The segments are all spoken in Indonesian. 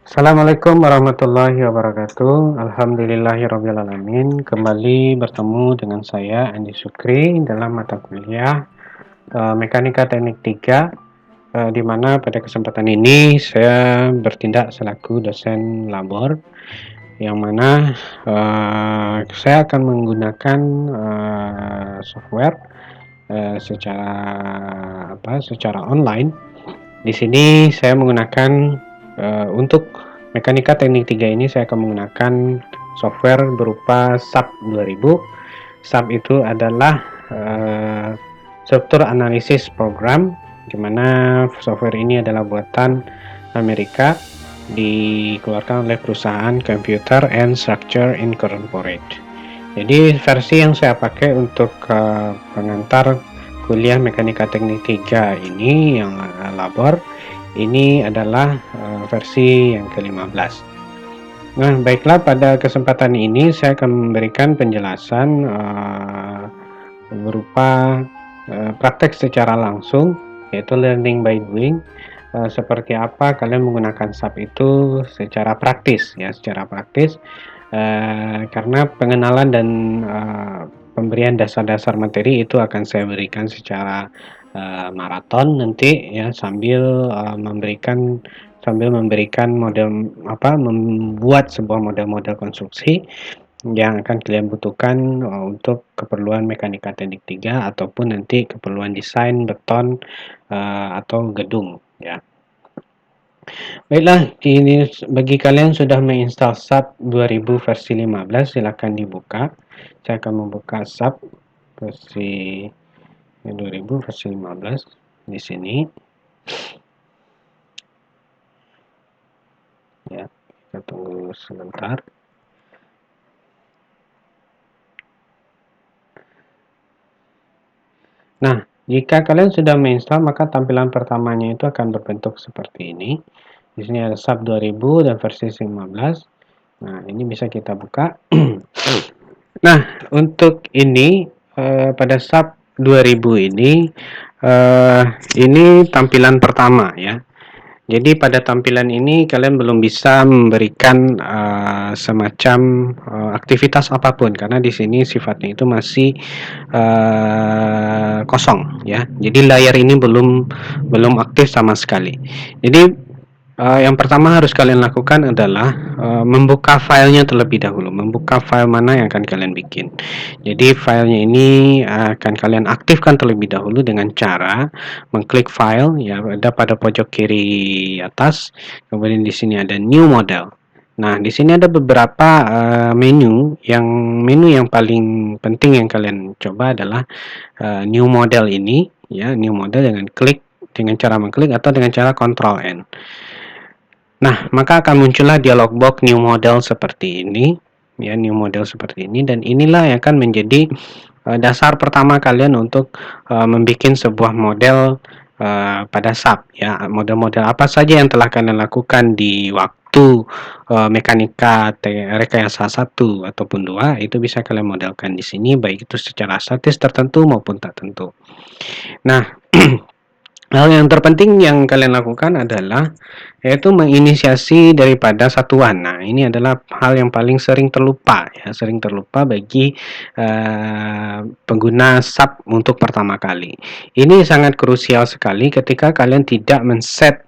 Assalamualaikum warahmatullahi wabarakatuh. Alhamdulillahirabbil alamin. Kembali bertemu dengan saya Andi Sukri dalam mata kuliah Mekanika Teknik 3, di mana pada kesempatan ini saya bertindak selaku dosen labor, yang mana saya akan menggunakan software secara online. Di sini saya menggunakan untuk Mekanika Teknik 3 ini saya akan menggunakan software berupa SAP 2000. SAP itu adalah struktur analisis program, di mana software ini adalah buatan Amerika, dikeluarkan oleh perusahaan Computer and Structure Incorporated. Jadi versi yang saya pakai untuk pengantar kuliah Mekanika Teknik 3 ini yang labor ini adalah versi yang ke-15. Nah, baiklah, pada kesempatan ini saya akan memberikan penjelasan berupa praktek secara langsung, yaitu learning by doing. Seperti apa kalian menggunakan SAP itu secara praktis, karena pengenalan dan pemberian dasar-dasar materi itu akan saya berikan secara maraton nanti ya, sambil memberikan membuat sebuah model-model konstruksi yang akan kalian butuhkan untuk keperluan Mekanika Teknik 3 ataupun nanti keperluan desain beton atau gedung ya. Baiklah, ini bagi kalian sudah menginstal SAP 2000 versi 15, silakan dibuka. Saya akan membuka SAP versi 2000 versi 15 di sini. Ya, kita tunggu sebentar. Nah, jika kalian sudah menginstal, maka tampilan pertamanya itu akan berbentuk seperti ini. Di sini ada SAP 2000 dan versi 15. Nah, ini bisa kita buka. Nah, untuk ini pada SAP 2000 ini tampilan pertama ya. Jadi pada tampilan ini kalian belum bisa memberikan semacam aktivitas apapun, karena di sini sifatnya itu masih kosong ya. Jadi layar ini belum aktif sama sekali. Jadi yang pertama harus kalian lakukan adalah membuka filenya terlebih dahulu. Membuka file mana yang akan kalian bikin. Jadi filenya ini akan kalian aktifkan terlebih dahulu dengan cara mengklik file ya, ada pada pojok kiri atas. Kemudian di sini ada new model. Nah, di sini ada beberapa menu yang paling penting yang kalian coba adalah new model ini ya, new model dengan cara mengklik atau dengan cara Ctrl N. Nah, maka akan muncullah dialog box new model seperti ini, ya, new model seperti ini, dan inilah yang akan menjadi dasar pertama kalian untuk membuat sebuah model pada SAP, ya. Model-model apa saja yang telah kalian lakukan di waktu mekanika rekayasa 1 ataupun 2 itu bisa kalian modelkan di sini, baik itu secara statis tertentu maupun tak tentu. Nah, hal yang terpenting yang kalian lakukan adalah yaitu menginisiasi daripada satuan. Nah, ini adalah hal yang paling sering terlupa ya, bagi pengguna SAP untuk pertama kali. Ini sangat krusial sekali ketika kalian tidak men-set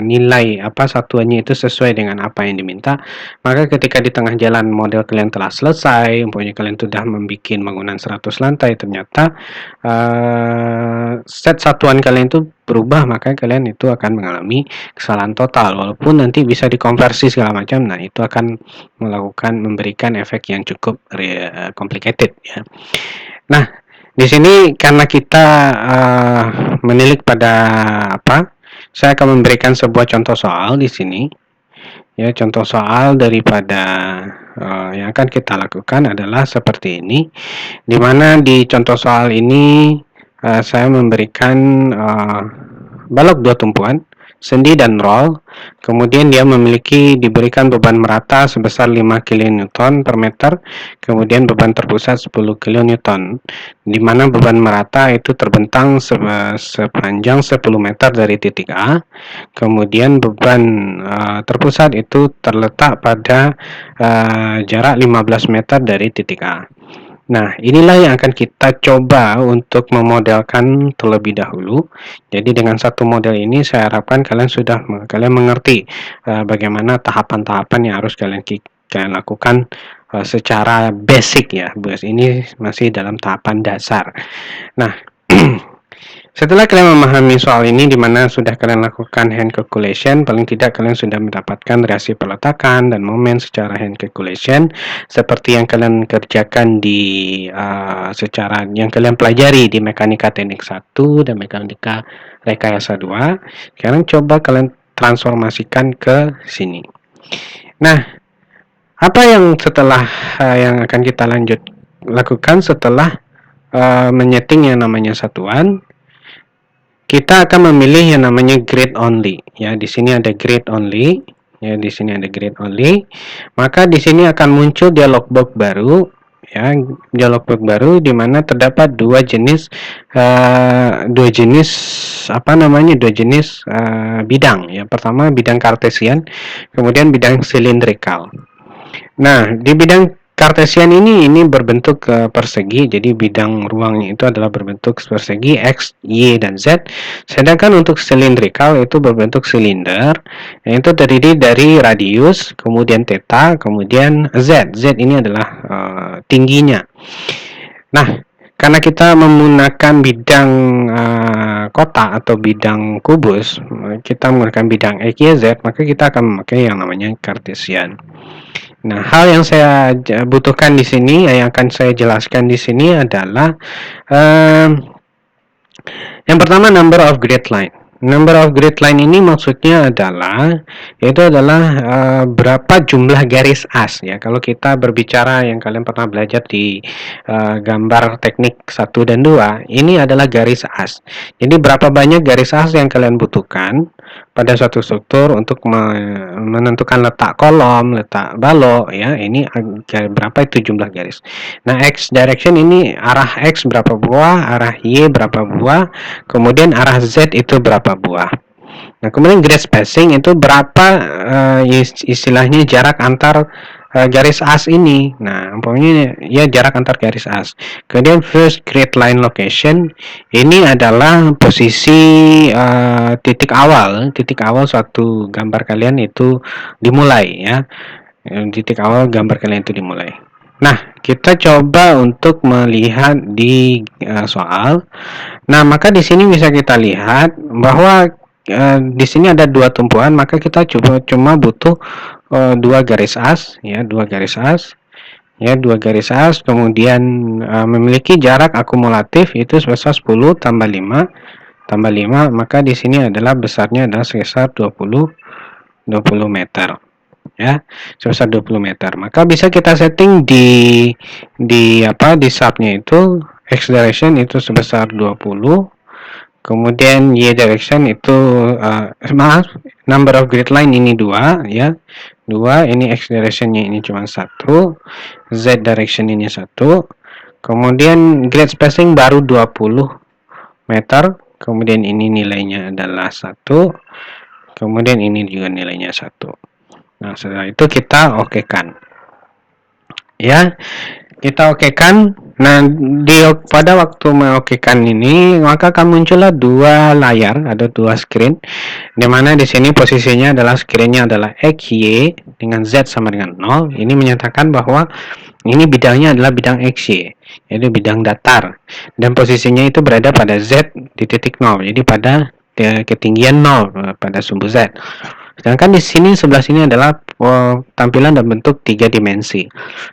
nilai satuannya itu sesuai dengan apa yang diminta. Maka ketika di tengah jalan model kalian telah selesai, umpamanya kalian sudah membuat bangunan 100 lantai, ternyata set satuan kalian itu berubah, maka kalian itu akan mengalami kesalahan total, walaupun nanti bisa dikonversi segala macam. Nah, itu akan memberikan efek yang cukup complicated ya. Nah, di sini karena kita menilik pada saya akan memberikan sebuah contoh soal di sini ya. Contoh soal daripada yang akan kita lakukan adalah seperti ini, dimana di contoh soal ini saya memberikan balok 2 tumpuan, sendi dan roll. kemudian dia diberikan beban merata sebesar 5 kN per meter, kemudian beban terpusat 10 kN, di mana beban merata itu terbentang sepanjang 10 meter dari titik A, kemudian beban terpusat itu terletak pada jarak 15 meter dari titik A. Nah, inilah yang akan kita coba untuk memodelkan terlebih dahulu. Jadi dengan satu model ini saya harapkan kalian mengerti bagaimana tahapan-tahapan yang harus kalian lakukan secara basic ya. Ini masih dalam tahapan dasar. Nah, setelah kalian memahami soal ini, di mana sudah kalian lakukan hand calculation, paling tidak kalian sudah mendapatkan reaksi peletakan dan momen secara hand calculation, seperti yang kalian kerjakan di secara yang kalian pelajari di mekanika teknik 1 dan mekanika rekayasa 2. Sekarang coba kalian transformasikan ke sini. Nah, apa yang yang akan kita lakukan setelah menyeting yang namanya satuan? Kita akan memilih yang namanya grade only. Ya, di sini ada grade only. Ya, di sini ada grade only. Maka di sini akan muncul dialog box baru. Ya, dialog box baru di mana terdapat dua jenis bidang. Ya, pertama bidang kartesian, kemudian bidang silindrikal. Nah, di bidang kartesian ini berbentuk persegi, jadi bidang ruangnya itu adalah berbentuk persegi X, Y, dan Z. Sedangkan untuk silindrikal itu berbentuk silinder, yaitu terdiri dari radius, kemudian theta, kemudian Z. Z ini adalah tingginya. Nah, karena kita menggunakan bidang kotak atau bidang kubus, kita menggunakan bidang X, Y, Z, maka kita akan memakai yang namanya kartesian. Nah, hal yang saya butuhkan di sini, yang akan saya jelaskan di sini adalah yang pertama number of grid line. Number of grid line ini maksudnya adalah berapa jumlah garis as ya. Kalau kita berbicara yang kalian pernah belajar di gambar teknik 1 dan 2, ini adalah garis as. Jadi berapa banyak garis as yang kalian butuhkan pada suatu struktur untuk menentukan letak kolom, letak balok ya. Ini berapa itu jumlah garis. Nah, X direction ini arah X berapa buah, arah Y berapa buah, kemudian arah Z itu berapa buah. Nah, kemudian grid spacing itu berapa istilahnya jarak antar garis as ini. Nah, umpamanya ya jarak antar garis as. Kemudian first grid line location ini adalah posisi titik awal suatu gambar kalian itu dimulai ya. Titik awal gambar kalian itu dimulai. Nah, kita coba untuk melihat di soal. Nah, maka di sini bisa kita lihat bahwa di sini ada dua tumpuan, maka kita cuma butuh dua garis as, ya, dua garis as, kemudian memiliki jarak akumulatif itu sebesar 10 tambah 5, maka di sini adalah besarnya adalah sebesar 20 meter. Ya, sebesar 20 meter. Maka bisa kita setting di subnya itu X direction itu sebesar 20, kemudian Y direction itu number of grid line ini 2 ya. 2, ini X directionnya ini cuma 1, Z direction ini 1, kemudian grid spacing baru 20 meter, kemudian ini nilainya adalah 1, kemudian ini juga nilainya 1. Nah, setelah itu kita okekan. Ya, kita okekan. Nah, pada waktu mengokekan ini, maka akan muncullah dua layar, ada dua screen, dimana di sini posisinya adalah screennya adalah X, Y dengan Z sama dengan 0. Ini menyatakan bahwa ini bidangnya adalah bidang XY, yaitu bidang datar, dan posisinya itu berada pada Z di titik 0, jadi pada ketinggian 0 pada sumbu Z. Sedangkan di sini sebelah sini adalah tampilan dan bentuk 3 dimensi.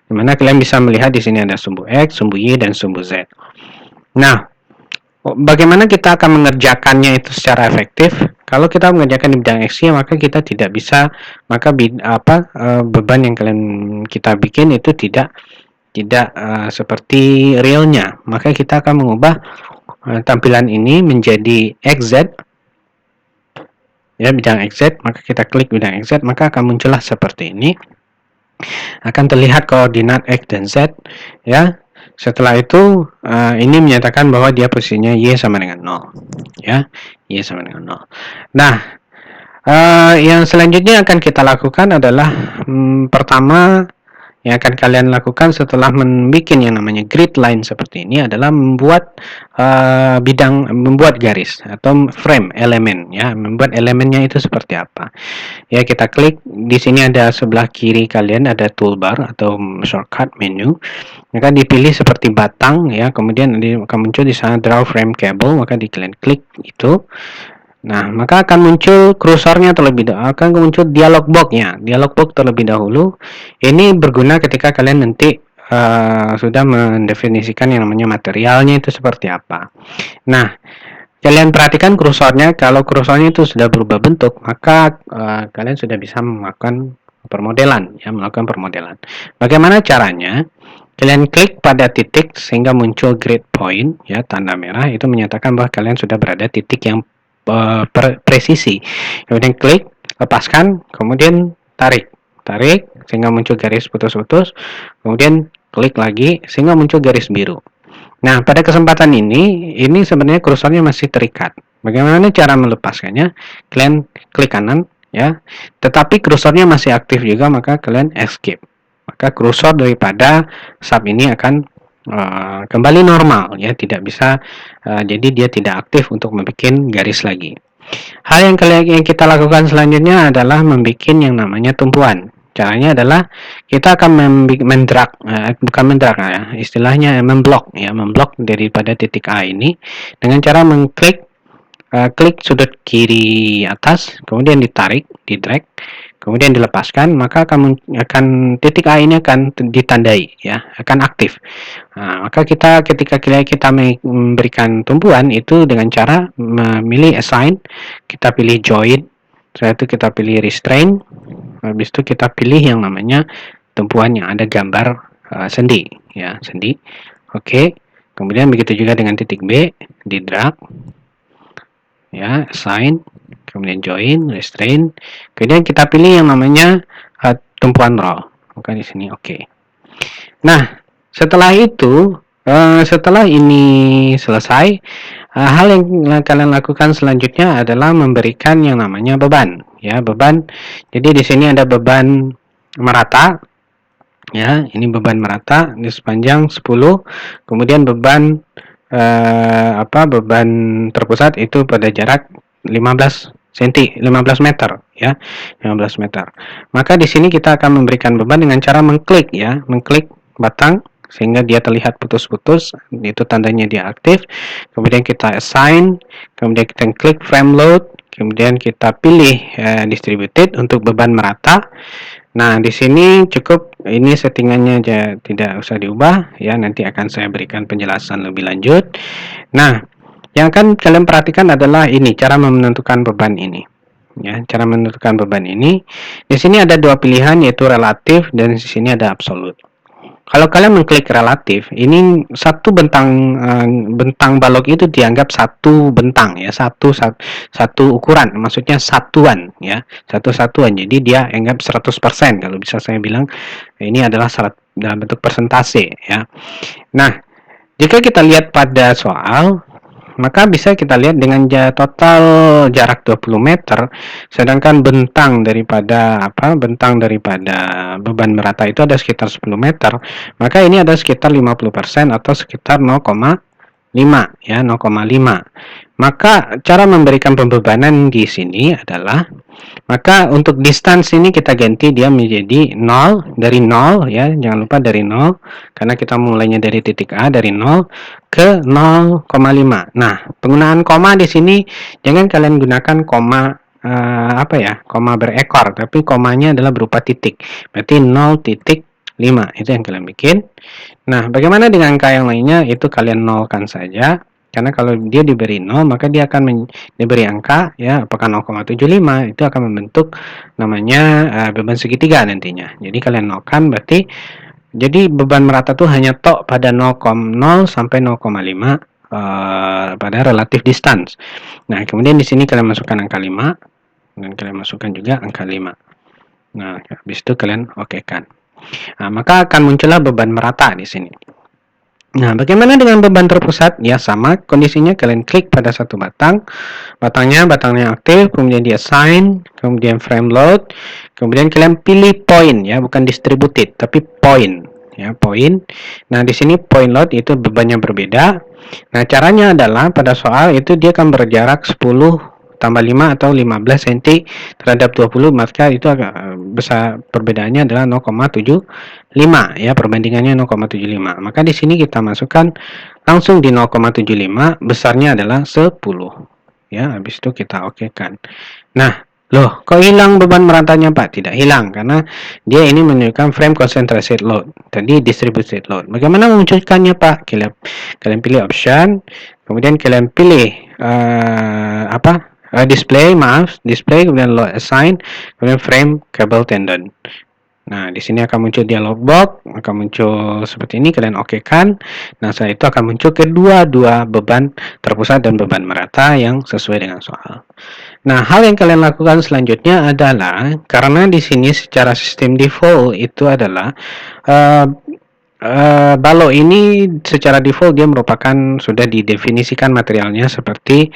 Dimana kalian bisa melihat di sini ada sumbu X, sumbu Y, dan sumbu Z. Nah, bagaimana kita akan mengerjakannya itu secara efektif? Kalau kita mengerjakan di bidang X, Y, maka kita tidak bisa, maka beban yang kita bikin itu tidak seperti realnya. Maka kita akan mengubah tampilan ini menjadi XZ. ya, bidang XZ, maka kita klik bidang XZ, maka akan muncullah seperti ini. Akan terlihat koordinat X dan Z, ya. Setelah itu ini menyatakan bahwa dia posisinya Y sama dengan 0, ya. Y sama dengan 0. Nah, yang selanjutnya akan kita lakukan adalah pertama yang akan kalian lakukan setelah membuat yang namanya grid line seperti ini adalah membuat membuat garis atau frame elemen, ya. Membuat elemennya itu seperti apa. Ya, kita klik di sini, ada sebelah kiri kalian ada toolbar atau shortcut menu. Maka dipilih seperti batang, ya. Kemudian akan muncul di sana draw frame cable, maka kalian klik itu. Nah, maka akan muncul kursornya terlebih dahulu, akan muncul dialog box-nya. Dialog box terlebih dahulu. Ini berguna ketika kalian nanti sudah mendefinisikan yang namanya materialnya itu seperti apa. Nah, kalian perhatikan kursornya. Kalau kursornya itu sudah berubah bentuk, maka kalian sudah bisa melakukan permodelan, ya, melakukan permodelan. Bagaimana caranya? Kalian klik pada titik sehingga muncul grid point, ya, tanda merah, itu menyatakan bahwa kalian sudah berada titik yang presisi. Kemudian klik, lepaskan, kemudian tarik sehingga muncul garis putus-putus, kemudian klik lagi sehingga muncul garis biru. Nah, pada kesempatan ini sebenarnya kursornya masih terikat. Bagaimana cara melepaskannya? Kalian klik kanan, ya, tetapi kursornya masih aktif juga, maka kalian escape. Maka kursor daripada sub ini akan kembali normal, ya, tidak bisa, jadi dia tidak aktif untuk membuat garis lagi. Hal yang kita lakukan selanjutnya adalah membuat yang namanya tumpuan. Caranya adalah kita akan bukan mendrag, ya, istilahnya memblok, ya, memblok daripada titik A ini dengan cara mengklik klik sudut kiri atas, kemudian ditarik, di drag, kemudian dilepaskan, maka akan titik A ini akan ditandai, ya, akan aktif. Nah, maka ketika kita memberikan tumpuan itu dengan cara memilih assign, kita pilih join, setelah itu kita pilih restrain, habis itu kita pilih yang namanya tumpuan yang ada gambar sendi, ya, sendi. Oke. Kemudian begitu juga dengan titik B, di drag, ya, assign, kemudian join, restrain, kemudian kita pilih yang namanya tumpuan roll. Maka di sini oke. Nah, setelah itu, setelah ini selesai, hal yang kalian lakukan selanjutnya adalah memberikan yang namanya beban, ya, beban. Jadi di sini ada beban merata, ya, ini beban merata di sepanjang 10, kemudian beban beban terpusat itu pada jarak 15 meter, ya, 15 meter. Maka di sini kita akan memberikan beban dengan cara mengklik, ya, mengklik batang sehingga dia terlihat putus-putus, itu tandanya dia aktif. Kemudian kita assign, kemudian kita klik frame load, kemudian kita pilih distributed untuk beban merata. Nah, di sini cukup, ini settingannya aja, tidak usah diubah, ya, nanti akan saya berikan penjelasan lebih lanjut. Nah, yang akan kalian perhatikan adalah ini cara menentukan beban ini, ya, cara menentukan beban ini. Di sini ada dua pilihan, yaitu relatif dan di sini ada absolut. Kalau kalian mengklik relatif, ini satu bentang balok itu dianggap satu bentang, ya, satu ukuran, maksudnya satuan, ya, satu satuan. Jadi dia anggap 100%, kalau bisa saya bilang ini adalah dalam bentuk persentase, ya. Nah, jika kita lihat pada soal, maka bisa kita lihat dengan total jarak 20 meter, sedangkan bentang daripada beban merata itu ada sekitar 10 meter, maka ini ada sekitar 50% atau sekitar 0,5, ya, 0,5. Maka cara memberikan pembebanan di sini adalah, maka untuk distance ini kita ganti dia menjadi 0, dari 0, ya, jangan lupa dari 0, karena kita mulainya dari titik A, dari 0 ke 0,5. Nah, penggunaan koma di sini jangan kalian gunakan koma koma berekor, tapi komanya adalah berupa titik. Berarti 0,5 itu yang kalian bikin. Nah, bagaimana dengan angka yang lainnya? Itu kalian nolkan saja. Karena kalau dia diberi 0, maka dia akan diberi angka, ya, apakah 0,75, itu akan membentuk namanya beban segitiga nantinya. Jadi kalian nolkan, berarti jadi beban merata tuh hanya tok pada 0 sampai 0,5 pada relative distance. Nah, kemudian di sini kalian masukkan angka 5. dan kalian masukkan juga angka 5. Nah, habis itu kalian okekan. Nah, maka akan muncullah beban merata di sini. Nah, bagaimana dengan beban terpusat? Ya, sama kondisinya, kalian klik pada satu batangnya aktif, kemudian di assign, kemudian frame load, kemudian kalian pilih point ya, bukan distributed, tapi point ya, point. Nah, di sini point load itu bebannya berbeda. Nah, caranya adalah pada soal itu dia akan berjarak 10 tambah 5 atau 15 cm terhadap 20, maka itu agak besar, perbedaannya adalah 0,75 ya, perbandingannya 0,75. Maka di sini kita masukkan langsung di 0,75, besarnya adalah 10 ya, habis itu kita okekan. Nah, loh, kok hilang beban meratanya Pak? Tidak hilang, karena dia ini menunjukkan frame concentrated load, tadi distributed load. Bagaimana memunculkannya Pak? Kalian pilih option, kemudian kalian pilih display, kemudian load assign, kemudian frame cable tendon. Nah, di sini akan muncul dialog box, akan muncul seperti ini, kalian okekan. Nah, setelah itu akan muncul kedua beban terpusat dan beban merata yang sesuai dengan soal. Nah, hal yang kalian lakukan selanjutnya adalah, karena di sini secara sistem default itu adalah balok ini secara default dia merupakan sudah didefinisikan materialnya seperti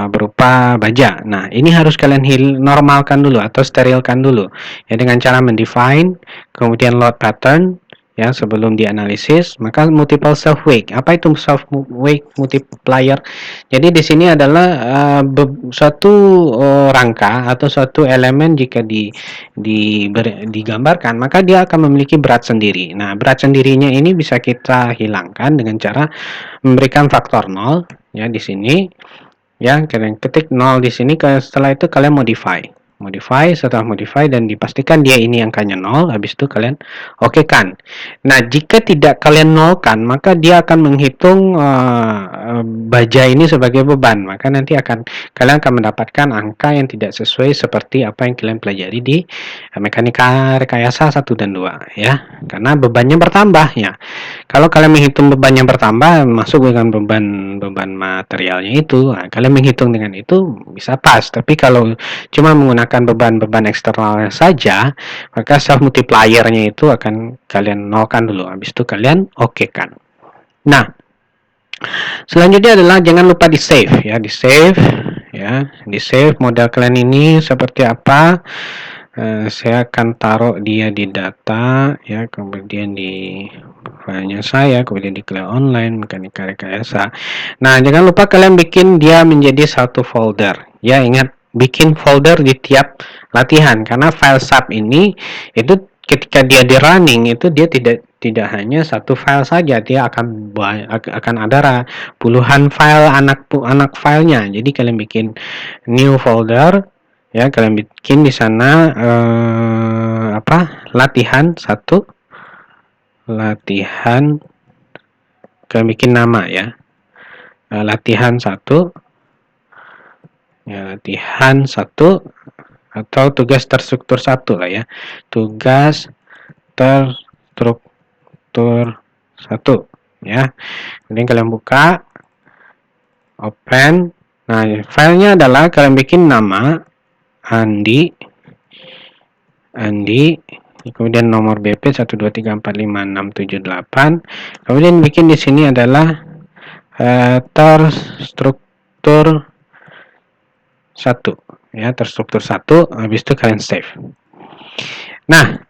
berupa baja. Nah, ini harus kalian normalkan dulu atau sterilkan dulu ya, dengan cara mendefine, kemudian load pattern ya sebelum dianalisis. Maka multiple self weight. Apa itu self weight multiplier? Jadi di sini adalah suatu rangka atau suatu elemen jika digambarkan, maka dia akan memiliki berat sendiri. Nah, berat sendirinya ini bisa kita hilangkan dengan cara memberikan faktor 0 ya di sini. Ya, kalian ketik 0 di sini, setelah itu kalian modify, setelah modify dan dipastikan dia ini angkanya 0, habis itu kalian okekan. Nah, jika tidak kalian nolkan, maka dia akan menghitung baja ini sebagai beban, maka nanti kalian akan mendapatkan angka yang tidak sesuai seperti apa yang kalian pelajari di mekanika rekayasa 1 dan 2 ya, karena bebannya bertambah ya. Kalau kalian menghitung bebannya bertambah masuk dengan beban materialnya itu, nah, kalian menghitung dengan itu bisa pas. Tapi kalau cuma menggunakan beban eksternalnya saja, maka self multipliernya itu akan kalian nolkan dulu, habis itu kalian okekan. Nah, selanjutnya adalah jangan lupa di save ya, di save model kalian ini seperti apa. Saya akan taruh dia di data ya, kemudian di filenya saya, kemudian di clear online mekanika rekayasa. Nah, jangan lupa kalian bikin dia menjadi satu folder ya. Ingat, bikin folder di tiap latihan, karena file sub ini itu ketika dia di running itu dia tidak hanya satu file saja, dia akan ada puluhan file anak filenya. Jadi kalian bikin new folder ya, kalian bikin di sana latihan 1, kalian bikin nama ya, latihan 1 ya, latihan 1 atau tugas terstruktur 1 lah ya, tugas terstruktur 1 ya. Kemudian kalian buka, open. Nah, filenya adalah kalian bikin nama Andi, kemudian nomor BP 123456778. Kemudian bikin di sini adalah terstruktur 1 ya, terstruktur 1. Habis itu kalian save. Nah,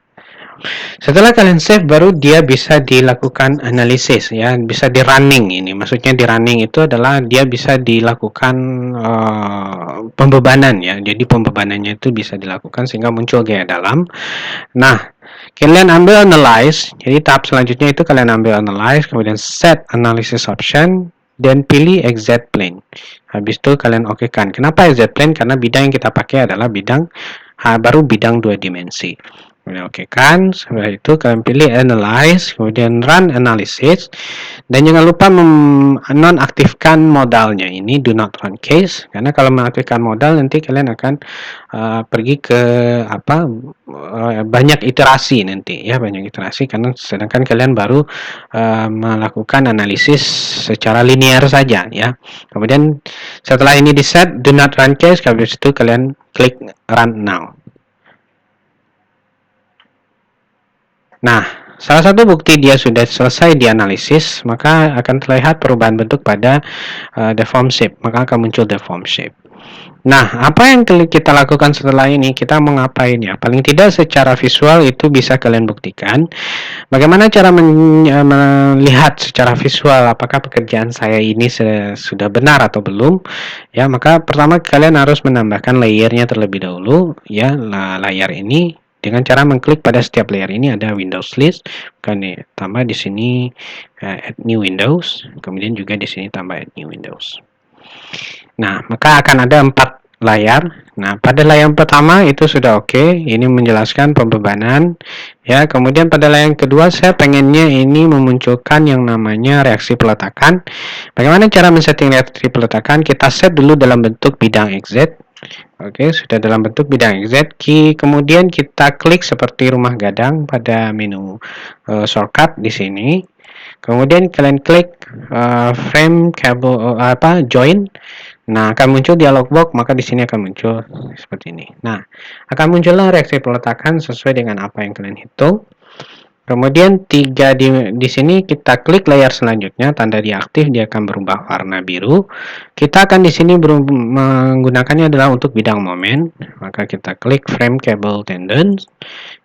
setelah kalian save baru dia bisa dilakukan analisis ya, bisa di running. Ini maksudnya di running itu adalah dia bisa dilakukan pembebanan ya. Jadi pembebanannya itu bisa dilakukan sehingga muncul gaya dalam. Nah, kalian ambil analyze. Jadi tahap selanjutnya itu kalian ambil analyze, kemudian set analysis option dan pilih exact plane. Habis itu kalian okekan. Kenapa exact plane? Karena bidang yang kita pakai adalah bidang 2 dimensi. Kemudian okekan. Setelah itu kalian pilih analyze, kemudian run analysis, dan jangan lupa nonaktifkan modalnya. Ini do not run case, karena kalau mengaktifkan modal nanti kalian akan pergi ke banyak iterasi nanti ya, karena sedangkan kalian baru melakukan analisis secara linear saja ya. Kemudian setelah ini di set do not run case, habis itu kalian klik Run Now. Nah, salah satu bukti dia sudah selesai dianalisis, maka akan terlihat perubahan bentuk pada deform shape, maka akan muncul deform shape. Nah, apa yang kita lakukan setelah ini? Kita mau ngapain ya? Paling tidak secara visual itu bisa kalian buktikan. Bagaimana cara melihat secara visual apakah pekerjaan saya ini sudah benar atau belum? Ya, maka pertama kalian harus menambahkan layernya terlebih dahulu, ya, layar ini dengan cara mengklik pada setiap layer ini ada Windows list, kan nih, tambah di sini add new windows, kemudian juga di sini tambah add new windows. Nah, maka akan ada 4 layar. Nah, pada layar pertama itu sudah oke. Ini menjelaskan pembebanan. Ya, kemudian pada layar kedua saya pengennya ini memunculkan yang namanya reaksi peletakan. Bagaimana cara men-setting reaksi peletakan? Kita set dulu dalam bentuk bidang XZ. Oke, sudah dalam bentuk bidang XZ. Kemudian kita klik seperti rumah gadang pada menu shortcut di sini. Kemudian kalian klik frame cable join. Nah, akan muncul dialog box, maka di sini akan muncul seperti ini. Nah, akan muncullah reaksi peletakan sesuai dengan apa yang kalian hitung. Kemudian di sini kita klik layar selanjutnya, tanda dia aktif, dia akan berubah warna biru. Kita akan di sini menggunakannya adalah untuk bidang momen, maka kita klik frame cable tendons,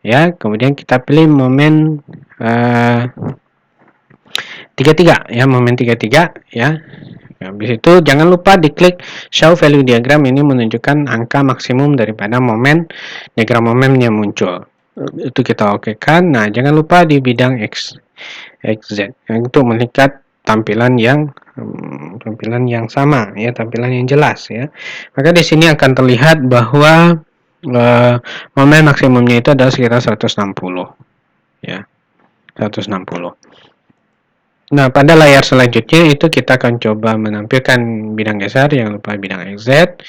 ya. Kemudian kita pilih momen 33, ya, momen 33, ya. Habis itu jangan lupa diklik show value diagram, ini menunjukkan angka maksimum daripada momen diagram momen yang muncul. Itu kita okekan. Nah, jangan lupa di bidang XZ untuk melihat tampilan yang sama, ya, tampilan yang jelas, ya. Maka di sini akan terlihat bahwa momen maksimumnya itu adalah sekitar 160, ya, 160. Nah, pada layar selanjutnya itu kita akan coba menampilkan bidang geser, jangan lupa bidang XZ.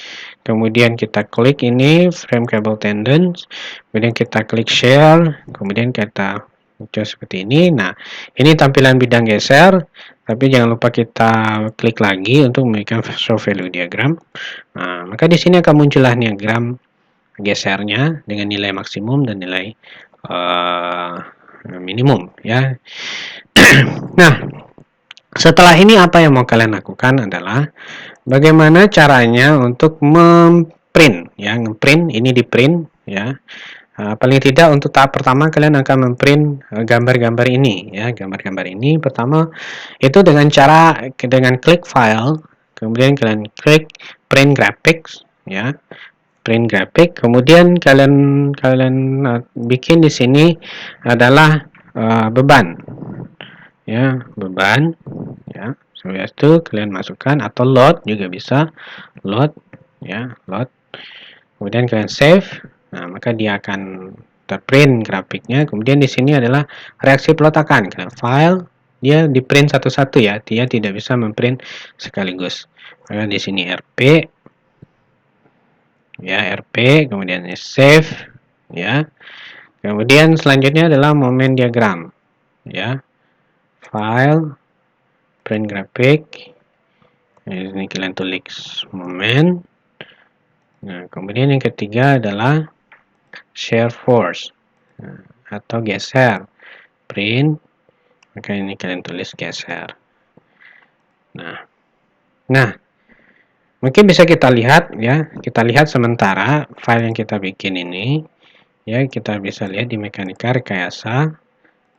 Kemudian kita klik ini frame cable tendons, kemudian kita klik share, kemudian kita muncul seperti ini. Nah, ini tampilan bidang geser, tapi jangan lupa kita klik lagi untuk memberikan show value diagram. Nah, maka di sini akan muncullah diagram gesernya dengan nilai maksimum dan nilai minimum, ya. Nah, setelah ini apa yang mau kalian lakukan adalah bagaimana caranya untuk memprint, ya, ngeprint ini di print, ya. Paling tidak untuk tahap pertama kalian akan memprint gambar-gambar ini, ya, gambar-gambar ini pertama itu dengan klik file, kemudian kalian klik print graphics, ya, print graphic, kemudian kalian bikin di sini adalah beban, ya, beban, ya. Setelah itu kalian masukkan atau load juga bisa, load, ya, load, kemudian kalian save. Nah, maka dia akan terprint grafiknya. Kemudian di sini adalah reaksi peletakan, kalian file, dia di print satu-satu, ya, dia tidak bisa memprint sekaligus. Maka di sini RP, ya, RP, kemudian save, ya. Kemudian selanjutnya adalah momen diagram, ya, file, print graphic, ini kalian tulis momen. Nah, kemudian yang ketiga adalah share force, atau geser, print, maka ini kalian tulis geser. Nah, mungkin bisa kita lihat, ya, kita lihat sementara file yang kita bikin ini, ya, kita bisa lihat di mekanika rekayasa.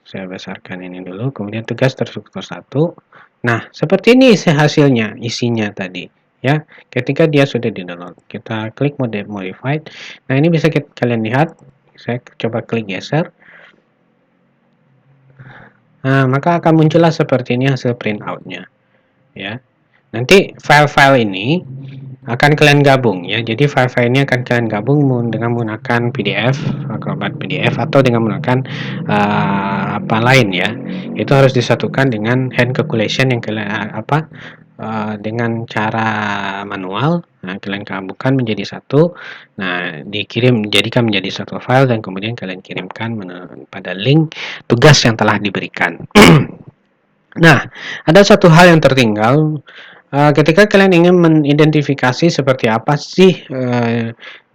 Saya besarkan ini dulu, kemudian tugas terstruktur 1. Nah, seperti ini hasilnya, isinya tadi, ya. Ketika dia sudah di-download, kita klik mode modified. Nah, ini bisa kalian lihat. Saya coba klik geser. Nah, maka akan muncullah seperti ini hasil printout-nya, ya. Nanti file-file ini akan kalian gabung, ya. Jadi file-file ini akan kalian gabung dengan menggunakan PDF, Acrobat PDF, atau dengan menggunakan apa lain, ya. Itu harus disatukan dengan hand calculation yang kalian dengan cara manual. Nah, kalian gabungkan menjadi satu. Nah, jadikan menjadi satu file dan kemudian kalian kirimkan pada link tugas yang telah diberikan. Nah, ada satu hal yang tertinggal. Ketika kalian ingin mengidentifikasi seperti apa sih,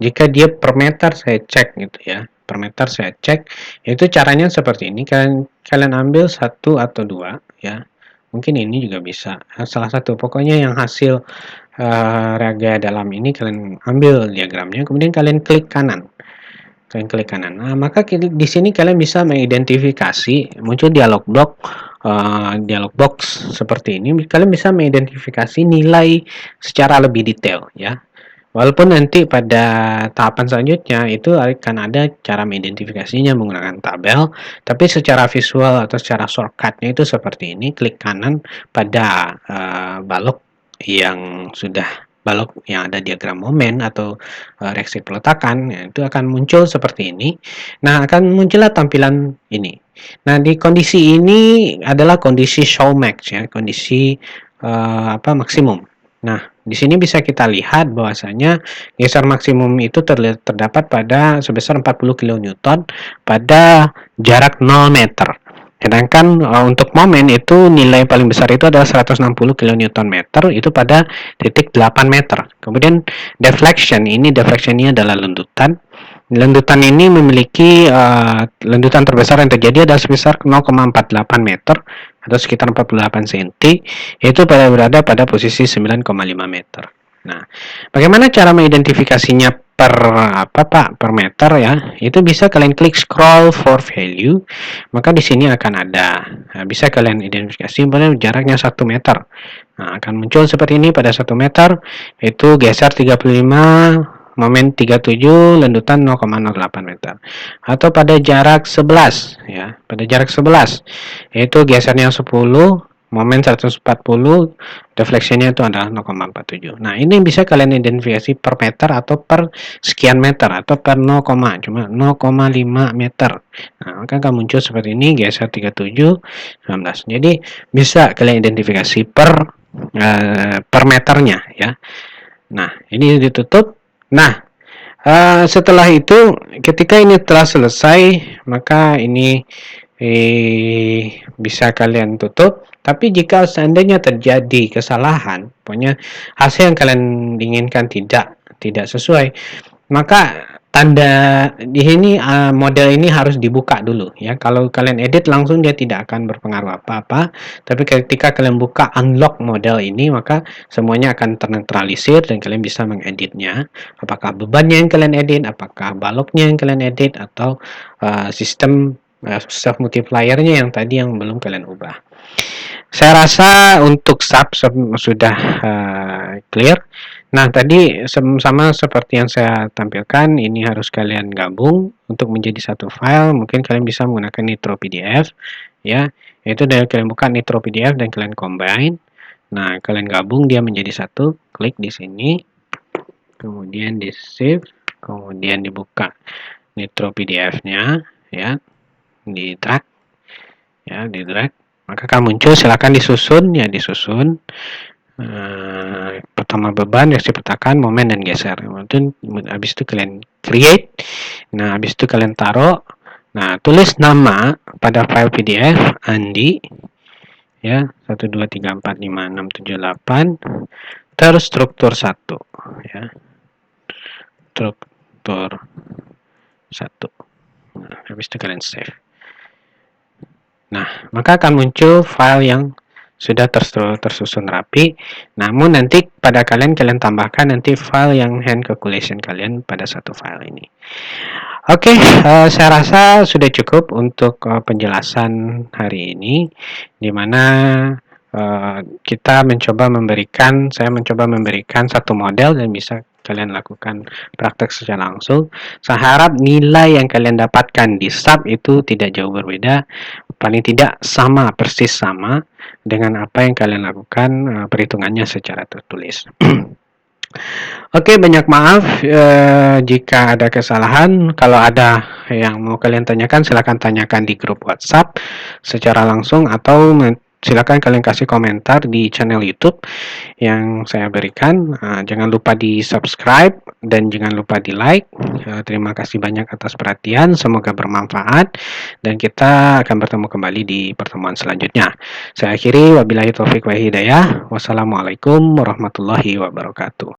jika dia per meter saya cek gitu ya, per meter saya cek, itu caranya seperti ini, kalian kalian ambil satu atau dua ya, mungkin ini juga bisa, salah satu, pokoknya yang hasil, raga dalam ini kalian ambil diagramnya, kemudian kalian klik kanan. Kalian klik kanan. Nah, maka di sini kalian bisa mengidentifikasi, muncul dialog box seperti ini. Kalian bisa mengidentifikasi nilai secara lebih detail ya. Walaupun nanti pada tahapan selanjutnya itu akan ada cara mengidentifikasinya menggunakan tabel, tapi secara visual atau secara shortcutnya itu seperti ini, klik kanan pada balok yang sudah balok yang ada diagram momen atau reaksi peletakan, ya, itu akan muncul seperti ini. Nah, akan muncullah tampilan ini. Nah, di kondisi ini adalah kondisi show max ya, kondisi maksimum. Nah, di sini bisa kita lihat bahwasanya geser maksimum itu terdapat pada sebesar 40 kN pada jarak 0 meter. Sedangkan untuk momen itu nilai paling besar itu adalah 160 kN itu pada titik 8 meter. Kemudian deflection ini adalah lendutan. Lendutan ini memiliki lendutan terbesar yang terjadi adalah sebesar 0,48 meter atau sekitar 48 cm, itu berada pada posisi 9,5 meter. Nah, bagaimana cara mengidentifikasinya per meter ya? Itu bisa kalian klik scroll for value, maka di sini akan ada. Nah, bisa kalian identifikasi pada jaraknya 1 meter. Nah, akan muncul seperti ini pada 1 meter, itu geser 35, momen 37, lendutan 0,08 meter. Atau pada jarak 11 ya, pada jarak 11 yaitu gesernya 10, momen 140, defleksinya itu adalah 0,47. Nah, ini bisa kalian identifikasi per meter atau per sekian meter atau per 0, cuma 0,5 meter. Nah, maka akan muncul seperti ini, geser 37, 19. Jadi bisa kalian identifikasi per meternya ya. Nah, ini ditutup. Nah, setelah itu ketika ini telah selesai, maka ini bisa kalian tutup. Tapi jika seandainya terjadi kesalahan, pokoknya hasil yang kalian inginkan tidak sesuai, maka tanda di sini model ini harus dibuka dulu ya. Kalau kalian edit langsung dia tidak akan berpengaruh apa-apa, tapi ketika kalian buka unlock model ini, maka semuanya akan ternetralisir dan kalian bisa mengeditnya. Apakah bebannya yang kalian edit, apakah baloknya yang kalian edit, atau sistem self multipliernya yang tadi yang belum kalian ubah. Saya rasa untuk sub sudah clear. Nah, tadi sama seperti yang saya tampilkan, ini harus kalian gabung untuk menjadi satu file. Mungkin kalian bisa menggunakan Nitro PDF ya. Yaitu dari kalian buka Nitro PDF dan kalian combine. Nah, kalian gabung dia menjadi satu, klik di sini. Kemudian di save, kemudian dibuka Nitro PDF-nya ya. Di drag ya, di drag. Maka akan muncul, silakan disusun ya, disusun. Pertama beban, reaksi petakan, momen, dan geser. Kemudian habis itu kalian create. Nah, habis itu kalian taruh. Nah, tulis nama pada file PDF Andi ya, 1 2 3 4 5 6 7 8 terus struktur 1 ya. Struktur 1. Nah, habis itu kalian save. Nah, maka akan muncul file yang sudah tersusun rapi. Namun nanti pada kalian tambahkan nanti file yang hand calculation kalian pada satu file ini. Oke, saya rasa sudah cukup untuk penjelasan hari ini, di mana saya mencoba memberikan satu model dan bisa kalian lakukan praktek secara langsung. Saya harap nilai yang kalian dapatkan di sub itu tidak jauh berbeda, paling tidak persis sama dengan apa yang kalian lakukan perhitungannya secara tertulis. Oke, banyak maaf jika ada kesalahan. Kalau ada yang mau kalian tanyakan, silakan tanyakan di grup WhatsApp secara langsung atau silakan kalian kasih komentar di channel YouTube yang saya berikan. Jangan lupa di-subscribe dan jangan lupa di-like. Terima kasih banyak atas perhatian, semoga bermanfaat dan kita akan bertemu kembali di pertemuan selanjutnya. Saya akhiri, wabillahi taufik wa hidayah. Wassalamualaikum warahmatullahi wabarakatuh.